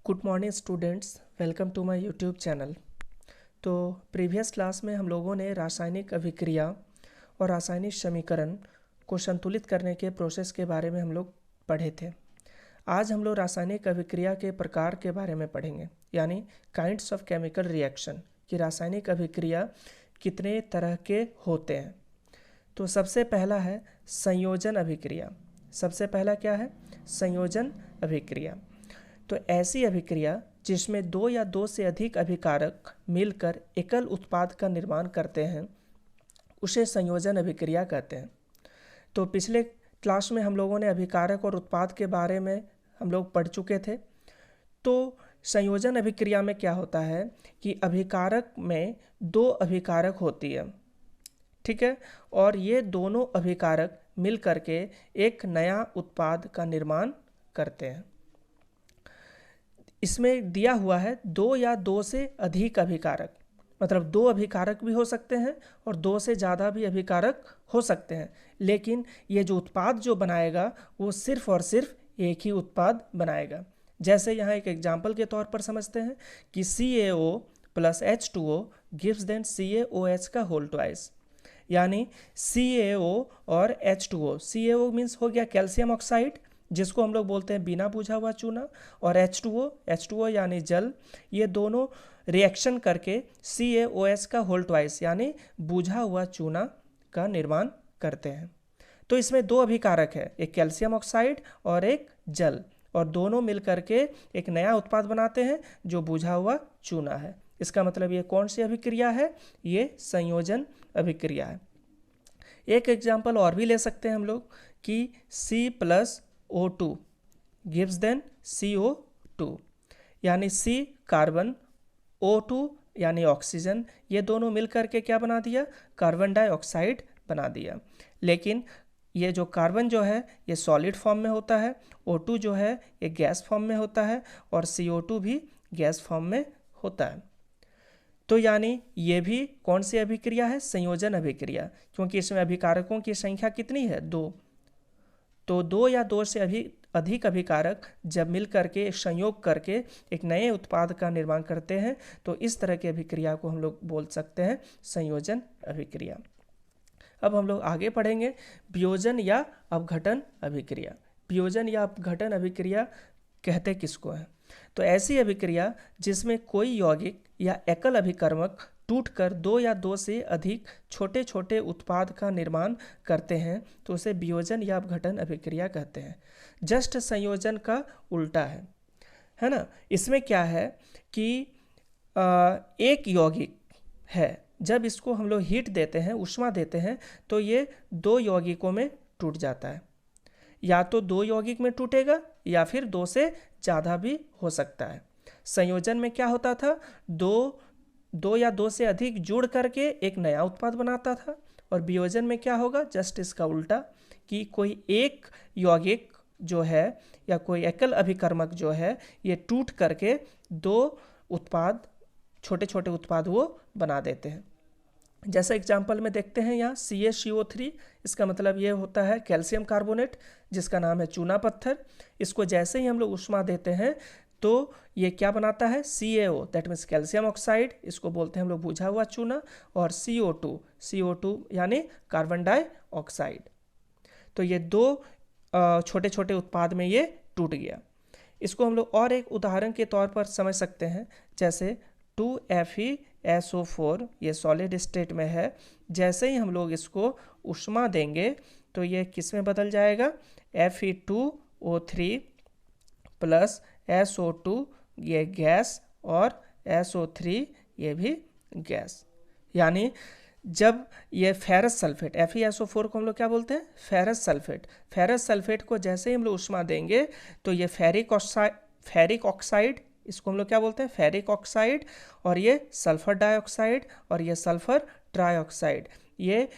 Good morning students, welcome to my YouTube channel. तो previous class में हम लोगों ने रासायनिक अभिक्रिया और रासायनिक समीकरण को संतुलित करने के प्रोसेस के बारे में हम लोग पढ़े थे। आज हम लोग रासायनिक अभिक्रिया के प्रकार के बारे में पढ़ेंगे, यानी काइंड्स ऑफ केमिकल रिएक्शन, कि रासायनिक अभिक्रिया कितने तरह के होते हैं। तो सबसे पहला है संयोजन अभिक्रिया। सबसे पहला क्या है? संयोजन अभिक्रिया। तो ऐसी अभिक्रिया जिसमें दो या दो से अधिक अभिकारक मिलकर एकल उत्पाद का निर्माण करते हैं, उसे संयोजन अभिक्रिया कहते हैं। तो पिछले क्लास में हम लोगों ने अभिकारक और उत्पाद के बारे में हम लोग पढ़ चुके थे। तो संयोजन अभिक्रिया में क्या होता है कि अभिकारक में दो अभिकारक होती है, ठीक है, और ये दोनों अभिकारक मिल करके एक नया उत्पाद का निर्माण करते हैं। इसमें दिया हुआ है दो या दो से अधिक अभिकारक, मतलब दो अभिकारक भी हो सकते हैं और दो से ज़्यादा भी अभिकारक हो सकते हैं, लेकिन ये जो उत्पाद जो बनाएगा वो सिर्फ और सिर्फ एक ही उत्पाद बनाएगा। जैसे यहाँ एक एग्जाम्पल के तौर पर समझते हैं कि CaO plus H2O gives then CaOH का होल ट्वाइस, यानी CaO और H2O। CaO मीन्स हो गया कैल्शियम ऑक्साइड, जिसको हम लोग बोलते हैं बिना बुझा हुआ चूना, और H2O यानी जल। ये दोनों रिएक्शन करके CaOH का होल ट्वाइस यानी बुझा हुआ चूना का निर्माण करते हैं। तो इसमें दो अभिकारक है, एक कैल्शियम ऑक्साइड और एक जल, और दोनों मिल करके एक नया उत्पाद बनाते हैं जो बुझा हुआ चूना है। इसका मतलब ये कौन सी अभिक्रिया है? ये संयोजन अभिक्रिया है। एक एग्जाम्पल और भी ले सकते हैं हम लोग कि C+O2 गिव्स देन CO2, यानी C कार्बन, O2 यानी ऑक्सीजन, ये दोनों मिलकर के क्या बना दिया? कार्बन डाइऑक्साइड बना दिया। लेकिन ये जो कार्बन जो है ये सॉलिड फॉर्म में होता है, O2 जो है ये गैस फॉर्म में होता है, और CO2 भी गैस फॉर्म में होता है। तो यानी ये भी कौन सी अभिक्रिया है? संयोजन अभिक्रिया, क्योंकि इसमें अभिकारकों की संख्या कितनी है? दो। तो दो या दो से अधिक अभिकारक जब मिल करके संयोग करके एक नए उत्पाद का निर्माण करते हैं, तो इस तरह की अभिक्रिया को हम लोग बोल सकते हैं संयोजन अभिक्रिया। अब हम लोग आगे पढ़ेंगे वियोजन या अपघटन अभिक्रिया। वियोजन या अपघटन अभिक्रिया कहते किसको है? तो ऐसी अभिक्रिया जिसमें कोई यौगिक या एकल अभिकर्मक टूटकर दो या दो से अधिक छोटे छोटे उत्पाद का निर्माण करते हैं, तो उसे वियोजन या अपघटन अभिक्रिया कहते हैं। जस्ट संयोजन का उल्टा है ना। इसमें क्या है कि एक यौगिक है, जब इसको हम लोग हीट देते हैं, उष्मा देते हैं, तो ये दो यौगिकों में टूट जाता है। या तो दो यौगिक में टूटेगा या फिर दो से ज़्यादा भी हो सकता है। संयोजन में क्या होता था? दो या दो से अधिक जुड़ करके एक नया उत्पाद बनाता था, और वियोजन में क्या होगा? जस्ट इसका उल्टा, कि कोई एक यौगिक जो है या कोई एकल अभिकर्मक जो है ये टूट करके दो उत्पाद, छोटे छोटे उत्पाद वो बना देते हैं। जैसा एग्जाम्पल में देखते हैं यहाँ CaCO3, इसका मतलब ये होता है कैल्शियम कार्बोनेट, जिसका नाम है चूना पत्थर। इसको जैसे ही हम लोग उष्मा देते हैं तो ये क्या बनाता है? CaO, that means calcium oxide, इसको बोलते हैं हम लोग बुझा हुआ चूना, और CO2 यानी कार्बन डाइऑक्साइड। तो ये दो छोटे छोटे उत्पाद में ये टूट गया। इसको हम लोग और एक उदाहरण के तौर पर समझ सकते हैं, जैसे 2FeSO4 ये सॉलिड स्टेट में है। जैसे ही हम लोग इसको उष्मा देंगे तो ये किस में बदल जाएगा? Fe2O3 प्लस SO2 ये गैस, और SO3 ये भी गैस। यानी जब ये फेरस सल्फेट, FeSO4 को हम लोग क्या बोलते हैं? Ferrous sulphate. फेरस सल्फेट को जैसे ही हम लोग उष्मा देंगे तो ये फेरिक ऑक्साइड, इसको हम लोग क्या बोलते हैं? फेरिक ऑक्साइड, और ये सल्फर डाइऑक्साइड, और ये सल्फर ट्राइऑक्साइड, ये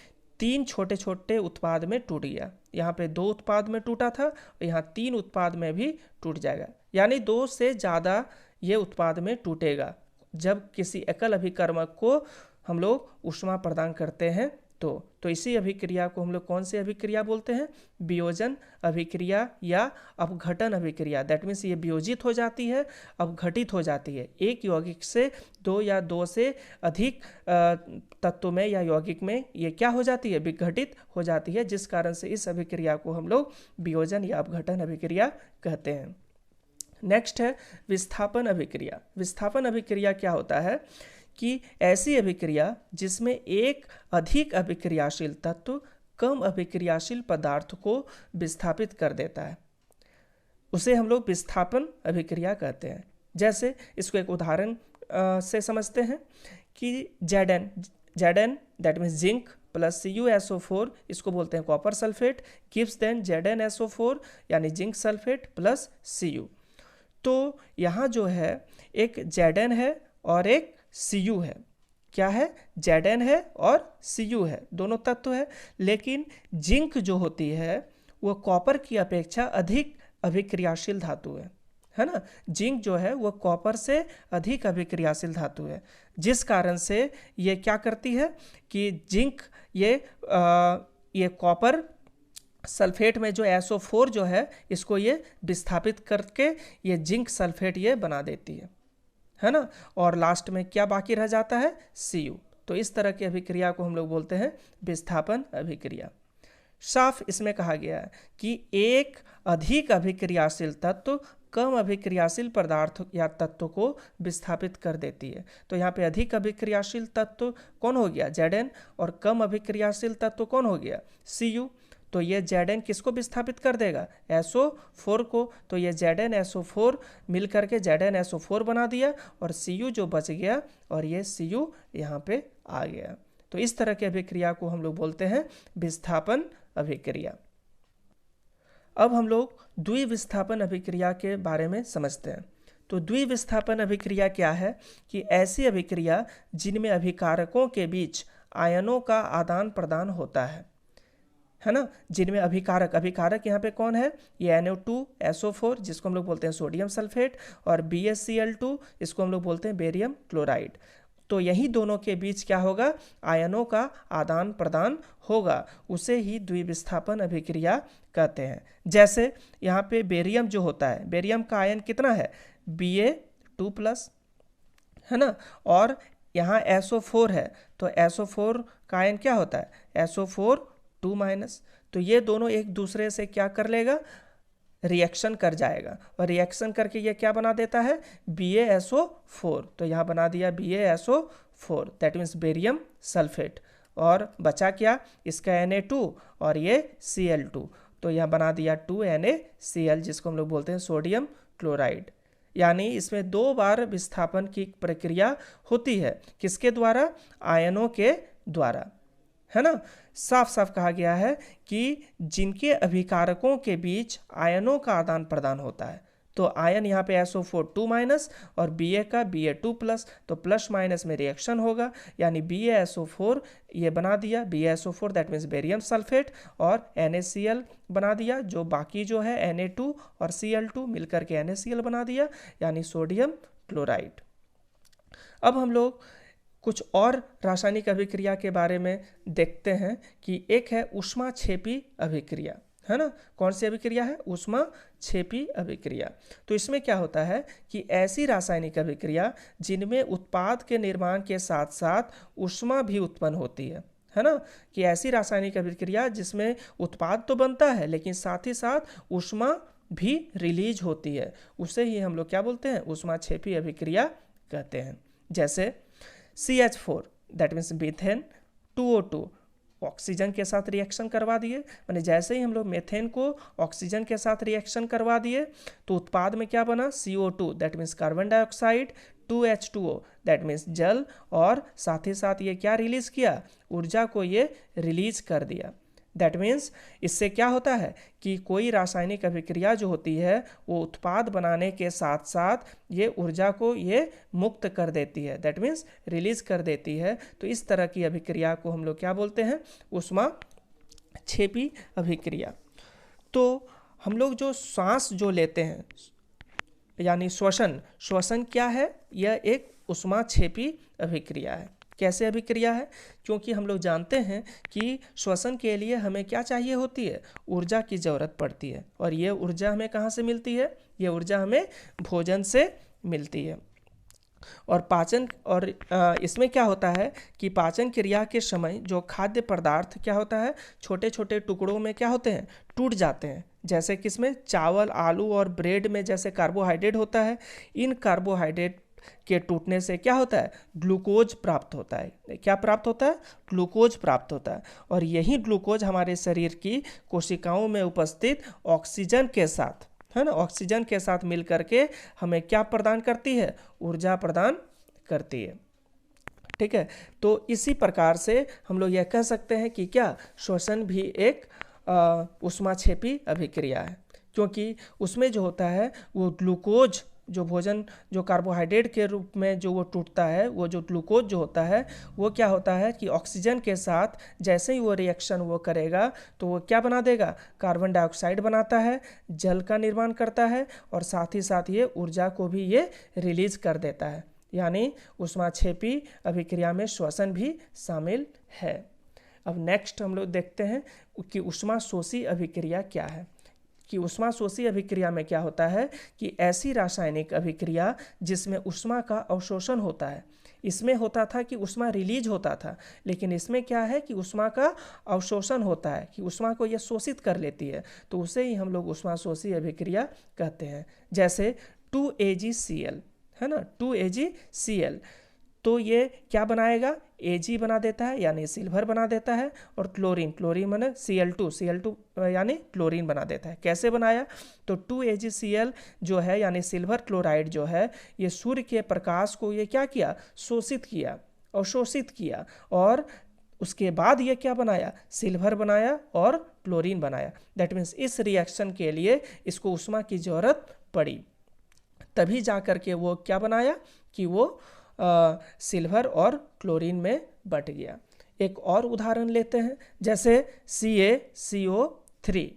तीन छोटे छोटे उत्पाद में टूट गया। यहाँ पे दो उत्पाद में टूटा था, और यहाँ तीन उत्पाद में भी टूट जाएगा, यानी दो से ज़्यादा ये उत्पाद में टूटेगा जब किसी एकल अभिकर्मक को हम लोग उष्मा प्रदान करते हैं तो इसी अभिक्रिया को हम लोग कौन सी अभिक्रिया बोलते हैं? वियोजन अभिक्रिया या अपघटन अभिक्रिया। दैट मीन्स ये वियोजित हो जाती है, अपघटित हो जाती है। एक यौगिक से दो या दो से अधिक तत्व में या यौगिक में ये क्या हो जाती है? विघटित हो जाती है, जिस कारण से इस अभिक्रिया को हम लोग वियोजन या अपघटन अभिक्रिया कहते हैं। नेक्स्ट है विस्थापन अभिक्रिया। विस्थापन अभिक्रिया क्या होता है कि ऐसी अभिक्रिया जिसमें एक अधिक अभिक्रियाशील तत्व कम अभिक्रियाशील पदार्थ को विस्थापित कर देता है, उसे हम लोग विस्थापन अभिक्रिया कहते हैं। जैसे इसको एक उदाहरण से समझते हैं कि Zn that means zinc plus CuSO4, इसको बोलते हैं copper sulphate, gives then ZnSO4 यानी जिंक सल्फेट प्लस Cu। तो यहाँ जो है एक Zn है और एक Cu है। क्या है? Zn है और Cu है, दोनों तत्व है। लेकिन जिंक जो होती है वो कॉपर की अपेक्षा अधिक अभिक्रियाशील धातु है ना। जिंक जो है वो कॉपर से अधिक अभिक्रियाशील धातु है, जिस कारण से ये क्या करती है कि जिंक ये कॉपर सल्फेट में जो SO4 जो है इसको ये विस्थापित करके ये जिंक सल्फेट ये बना देती है ना। और लास्ट में क्या बाकी रह जाता है? Cu। तो इस तरह की अभिक्रिया को हम लोग बोलते हैं विस्थापन अभिक्रिया। साफ इसमें कहा गया है कि एक अधिक अभिक्रियाशील तत्व कम अभिक्रियाशील पदार्थ या तत्व को विस्थापित कर देती है। तो यहाँ पे अधिक अभिक्रियाशील तत्व कौन हो गया? Zn। और कम अभिक्रियाशील तत्व कौन हो गया? Cu। तो ये Zn किसको विस्थापित कर देगा? SO4 को। तो ये ZnSO4 मिल करके ZnSO4 बना दिया और Cu जो बच गया और ये Cu यहाँ पे आ गया। तो इस तरह की अभिक्रिया को हम लोग बोलते हैं विस्थापन अभिक्रिया। अब हम लोग द्विविस्थापन अभिक्रिया के बारे में समझते हैं। तो द्विविस्थापन अभिक्रिया क्या है कि ऐसी अभिक्रिया जिनमें अभिकारकों के बीच आयनों का आदान प्रदान होता है ना। जिनमें अभिकारक यहाँ पे कौन है? ये NO2SO4 जिसको हम लोग बोलते हैं सोडियम सल्फेट, और BaCl2 इसको हम लोग बोलते हैं बेरियम क्लोराइड। तो यही दोनों के बीच क्या होगा? आयनों का आदान प्रदान होगा, उसे ही द्विविस्थापन अभिक्रिया कहते हैं। जैसे यहाँ पे बेरियम जो होता है, बेरियम का आयन कितना है? Ba2+ है ना। और यहाँ SO4 है, तो SO4 का आयन क्या होता है? SO4(2-). तो ये दोनों एक दूसरे से क्या कर लेगा? रिएक्शन कर जाएगा, और रिएक्शन करके ये क्या बना देता है? BaSO4। तो यहाँ बना दिया BaSO4 that means barium sulphate. और बचा क्या? इसका Na2 और ये Cl2। तो यहाँ बना दिया 2NaCl जिसको हम लोग बोलते हैं सोडियम क्लोराइड। यानी इसमें दो बार विस्थापन की प्रक्रिया होती है। किसके द्वारा? आयनों के द्वारा, है ना। साफ साफ कहा गया है कि जिनके अभिकारकों के बीच आयनों का आदान प्रदान होता है, तो आयन यहाँ पे SO4(2-) और Ba का Ba2+, तो प्लस माइनस में रिएक्शन होगा, यानी BaSO4 ये बना दिया BaSO4 that means barium sulphate, और NaCl बना दिया, जो बाकी जो है Na2 और Cl2 मिलकर के NaCl बना दिया, यानी सोडियम क्लोराइड। अब हम लोग कुछ और रासायनिक अभिक्रिया के बारे में देखते हैं कि एक है ऊष्माक्षेपी अभिक्रिया, है ना। कौन सी अभिक्रिया है? ऊष्माक्षेपी अभिक्रिया। तो इसमें क्या होता है कि ऐसी रासायनिक अभिक्रिया जिनमें उत्पाद के निर्माण के साथ साथ ऊष्मा भी उत्पन्न होती है ना। कि ऐसी रासायनिक अभिक्रिया जिसमें उत्पाद तो बनता है लेकिन साथ ही साथ ऊष्मा भी रिलीज होती है, उसे ही हम लोग क्या बोलते हैं? ऊष्माक्षेपी अभिक्रिया कहते हैं। जैसे CH4 that means methane 2O2 oxygen के साथ रिएक्शन करवा दिए, माने जैसे ही हम लोग मीथेन को ऑक्सीजन के साथ रिएक्शन करवा दिए तो उत्पाद में क्या बना? CO2 that means carbon dioxide, 2H2O that means जल, और साथ ही साथ ये क्या रिलीज किया? ऊर्जा को ये रिलीज कर दिया। दैट मीन्स इससे क्या होता है कि कोई रासायनिक अभिक्रिया जो होती है वो उत्पाद बनाने के साथ साथ ये ऊर्जा को ये मुक्त कर देती है, दैट मीन्स रिलीज कर देती है। तो इस तरह की अभिक्रिया को हम लोग क्या बोलते हैं? ऊष्माक्षेपी अभिक्रिया। तो हम लोग जो सांस जो लेते हैं यानी श्वसन क्या है? यह एक ऊष्माक्षेपी अभिक्रिया है। कैसे अभिक्रिया है? क्योंकि हम लोग जानते हैं कि श्वसन के लिए हमें क्या चाहिए होती है? ऊर्जा की ज़रूरत पड़ती है। और ये ऊर्जा हमें कहाँ से मिलती है? ये ऊर्जा हमें भोजन से मिलती है। और पाचन और इसमें क्या होता है कि पाचन क्रिया के समय जो खाद्य पदार्थ क्या होता है, छोटे छोटे टुकड़ों में क्या होते हैं, टूट जाते हैं। जैसे किसमें? चावल, आलू और ब्रेड में जैसे कार्बोहाइड्रेट होता है, इन कार्बोहाइड्रेट के टूटने से क्या होता है? ग्लूकोज प्राप्त होता है। क्या प्राप्त होता है? ग्लूकोज प्राप्त होता है। और यही ग्लूकोज हमारे शरीर की कोशिकाओं में उपस्थित ऑक्सीजन के साथ, है ना, ऑक्सीजन के साथ मिल करके हमें क्या प्रदान करती है? ऊर्जा प्रदान करती है। ठीक है, तो इसी प्रकार से हम लोग यह कह सकते हैं कि क्या श्वसन भी एक ऊष्माक्षेपी अभिक्रिया है, क्योंकि उसमें जो होता है वो ग्लूकोज, जो भोजन, जो कार्बोहाइड्रेट के रूप में जो वो टूटता है, वो जो ग्लूकोज जो होता है वो क्या होता है कि ऑक्सीजन के साथ जैसे ही वो रिएक्शन वो करेगा तो वो क्या बना देगा? कार्बन डाइऑक्साइड बनाता है, जल का निर्माण करता है और साथ ही साथ ये ऊर्जा को भी ये रिलीज कर देता है। यानी ऊष्माक्षेपी अभिक्रिया में श्वसन भी शामिल है। अब नेक्स्ट हम लोग देखते हैं कि ऊष्माशोषी अभिक्रिया क्या है। कि ऊष्माशोषी अभिक्रिया में क्या होता है कि ऐसी रासायनिक अभिक्रिया जिसमें ऊष्मा का अवशोषण होता है। इसमें होता था कि ऊष्मा रिलीज होता था, लेकिन इसमें क्या है कि ऊष्मा का अवशोषण होता है, कि ऊष्मा को यह शोषित कर लेती है, तो उसे ही हम लोग ऊष्माशोषी अभिक्रिया कहते हैं। जैसे 2AgCl, है ना, 2AgCl, तो ये क्या बनाएगा? Ag बना देता है, यानी सिल्वर बना देता है। और क्लोरीन, क्लोरीन माने Cl2 यानी क्लोरीन बना देता है। कैसे बनाया? तो 2AgCl जो है यानी सिल्वर क्लोराइड जो है, ये सूर्य के प्रकाश को ये क्या किया? शोषित किया, अवशोषित किया, और उसके बाद ये क्या बनाया? सिल्वर बनाया और क्लोरीन बनाया। दैट मीन्स इस रिएक्शन के लिए इसको ऊष्मा की जरूरत पड़ी, तभी जा कर के वो क्या बनाया कि वो सिल्वर और क्लोरीन में बट गया। एक और उदाहरण लेते हैं, जैसे CaCO3,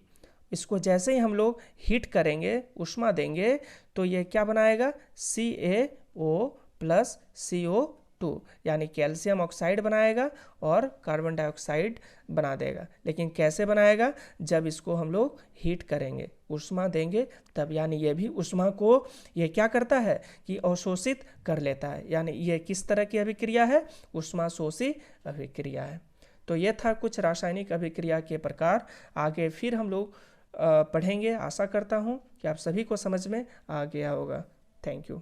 इसको जैसे ही हम लोग हीट करेंगे, ऊष्मा देंगे, तो ये क्या बनाएगा? CaO+CO2 यानी कैल्शियम ऑक्साइड बनाएगा और कार्बन डाइऑक्साइड बना देगा। लेकिन कैसे बनाएगा? जब इसको हम लोग हीट करेंगे, ऊष्मा देंगे तब। यानी ये भी ऊष्मा को ये क्या करता है कि अवशोषित कर लेता है। यानी ये किस तरह की अभिक्रिया है? ऊष्माशोषी अभिक्रिया है। तो ये था कुछ रासायनिक अभिक्रिया के प्रकार। आगे फिर हम लोग पढ़ेंगे। आशा करता हूँ कि आप सभी को समझ में आ गया होगा। Thank you.